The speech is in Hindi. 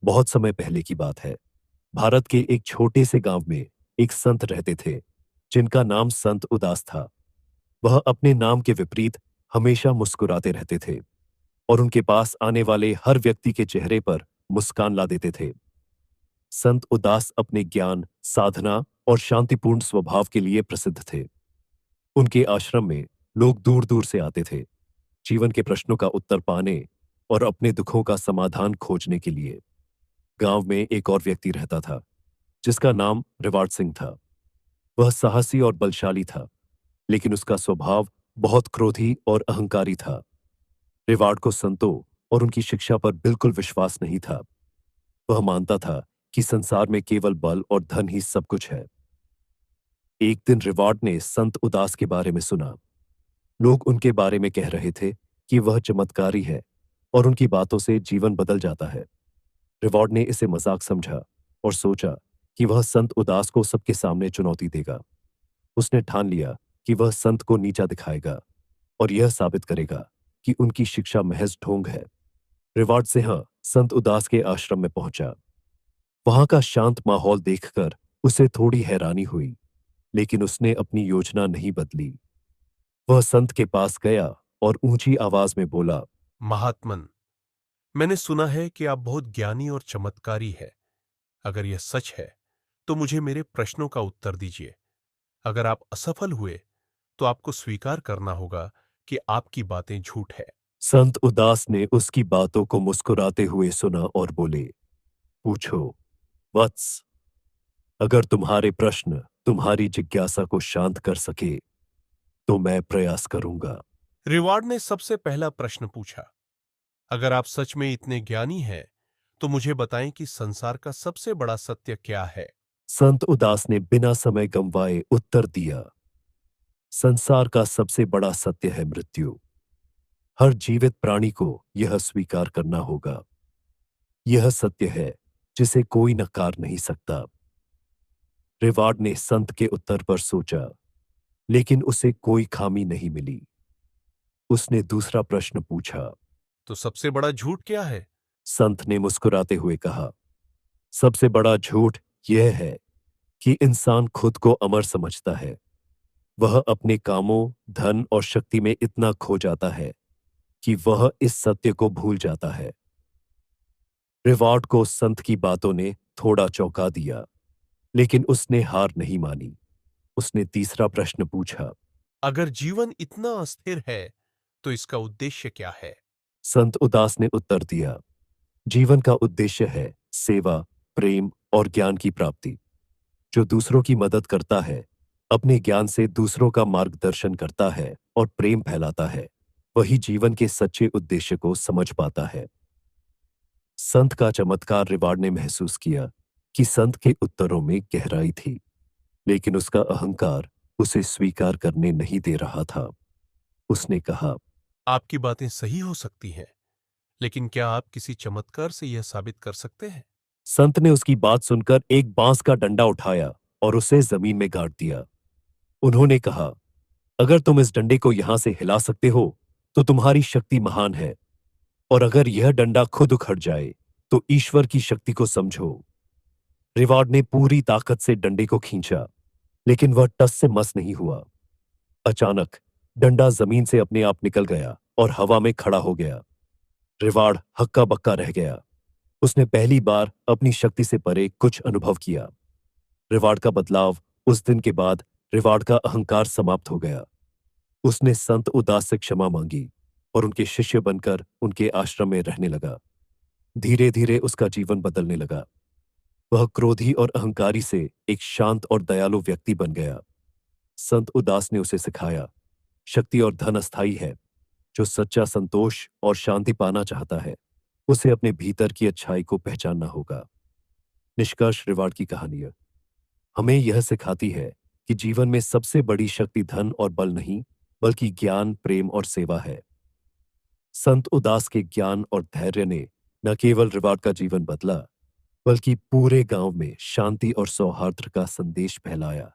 बहुत समय पहले की बात है। भारत के एक छोटे से गांव में एक संत रहते थे, जिनका नाम संत उदास था। वह अपने नाम के विपरीत हमेशा मुस्कुराते रहते थे और उनके पास आने वाले हर व्यक्ति के चेहरे पर मुस्कान ला देते थे। संत उदास अपने ज्ञान, साधना और शांतिपूर्ण स्वभाव के लिए प्रसिद्ध थे। उनके आश्रम में लोग दूर दूर से आते थे, जीवन के प्रश्नों का उत्तर पाने और अपने दुखों का समाधान खोजने के लिए। गांव में एक और व्यक्ति रहता था, जिसका नाम रिवाड़ सिंह था। वह साहसी और बलशाली था, लेकिन उसका स्वभाव बहुत क्रोधी और अहंकारी था। रिवाड़ को संतों और उनकी शिक्षा पर बिल्कुल विश्वास नहीं था। वह मानता था कि संसार में केवल बल और धन ही सब कुछ है। एक दिन रिवाड़ ने संत उदास के बारे में सुना। लोग उनके बारे में कह रहे थे कि वह चमत्कारी है और उनकी बातों से जीवन बदल जाता है। रिवाड़ ने इसे मजाक समझा और सोचा कि वह संत उदास को सबके सामने चुनौती देगा। उसने ठान लिया कि वह संत को नीचा दिखाएगा और यह साबित करेगा कि उनकी शिक्षा महज ढोंग है। रिवाड़ सिंह संत उदास के आश्रम में पहुंचा। वहां का शांत माहौल देखकर उसे थोड़ी हैरानी हुई, लेकिन उसने अपनी योजना नहीं बदली। वह संत के पास गया और ऊंची आवाज में बोला, महात्मन, मैंने सुना है कि आप बहुत ज्ञानी और चमत्कारी है। अगर यह सच है तो मुझे मेरे प्रश्नों का उत्तर दीजिए। अगर आप असफल हुए तो आपको स्वीकार करना होगा कि आपकी बातें झूठ है। संत उदास ने उसकी बातों को मुस्कुराते हुए सुना और बोले, पूछो वत्स, अगर तुम्हारे प्रश्न तुम्हारी जिज्ञासा को शांत कर सके तो मैं प्रयास करूंगा। रिवार्ड ने सबसे पहला प्रश्न पूछा, अगर आप सच में इतने ज्ञानी हैं तो मुझे बताएं कि संसार का सबसे बड़ा सत्य क्या है। संत उदास ने बिना समय गंवाए उत्तर दिया, संसार का सबसे बड़ा सत्य है मृत्यु। हर जीवित प्राणी को यह स्वीकार करना होगा। यह सत्य है जिसे कोई नकार नहीं सकता। रिवार्ड ने संत के उत्तर पर सोचा, लेकिन उसे कोई खामी नहीं मिली। उसने दूसरा प्रश्न पूछा। तो सबसे बड़ा झूठ क्या है? संत ने मुस्कुराते हुए कहा, सबसे बड़ा झूठ यह है कि इंसान खुद को अमर समझता है। वह अपने कामों, धन और शक्ति में इतना खो जाता है कि वह इस सत्य को भूल जाता है। रिवार्ड को संत की बातों ने थोड़ा चौंका दिया, लेकिन उसने हार नहीं मानी। उसने तीसरा प्रश्न पूछा। अगर जीवन इतना अस्थिर है तो इसका उद्देश्य क्या है? संत उदास ने उत्तर दिया, जीवन का उद्देश्य है सेवा, प्रेम और ज्ञान की प्राप्ति। जो दूसरों की मदद करता है, अपने ज्ञान से दूसरों का मार्गदर्शन करता है और प्रेम फैलाता है, वही जीवन के सच्चे उद्देश्य को समझ पाता है। संत का चमत्कार रिवाड़ ने महसूस किया कि संत के उत्तरों में गहराई थी, लेकिन उसका अहंकार उसे स्वीकार करने नहीं दे रहा था। उसने कहा, आपकी बातें सही हो सकती हैं, लेकिन क्या आप किसी चमत्कार से यह साबित कर सकते हैं? संत ने उसकी बात सुनकर एक बांस का डंडा उठाया और उसे जमीन में गाड़ दिया। उन्होंने कहा, अगर तुम इस डंडे को यहां से हिला सकते हो तो तुम्हारी शक्ति महान है, और अगर यह डंडा खुद उखड़ जाए तो ईश्वर की शक्ति को समझो। रिवार्ड ने पूरी ताकत से डंडे को खींचा, लेकिन वह टस से मस नहीं हुआ। अचानक डंडा जमीन से अपने आप निकल गया और हवा में खड़ा हो गया। रिवाड़ हक्का बक्का रह गया। उसने पहली बार अपनी शक्ति से परे कुछ अनुभव किया। रिवाड़ का बदलाव, उस दिन के बाद रिवाड़ का अहंकार समाप्त हो गया। उसने संत उदास से क्षमा मांगी और उनके शिष्य बनकर उनके आश्रम में रहने लगा। धीरे धीरे उसका जीवन बदलने लगा। वह क्रोधी और अहंकारी से एक शांत और दयालु व्यक्ति बन गया। संत उदास ने उसे सिखाया, शक्ति और धन अस्थायी है। जो सच्चा संतोष और शांति पाना चाहता है, उसे अपने भीतर की अच्छाई को पहचानना होगा। निष्कर्ष रिवाड़ की कहानी हमें यह सिखाती है कि जीवन में सबसे बड़ी शक्ति धन और बल नहीं, बल्कि ज्ञान, प्रेम और सेवा है। संत उदास के ज्ञान और धैर्य ने न केवल रिवाड़ का जीवन बदला, बल्कि पूरे गांव में शांति और सौहार्द का संदेश फैलाया।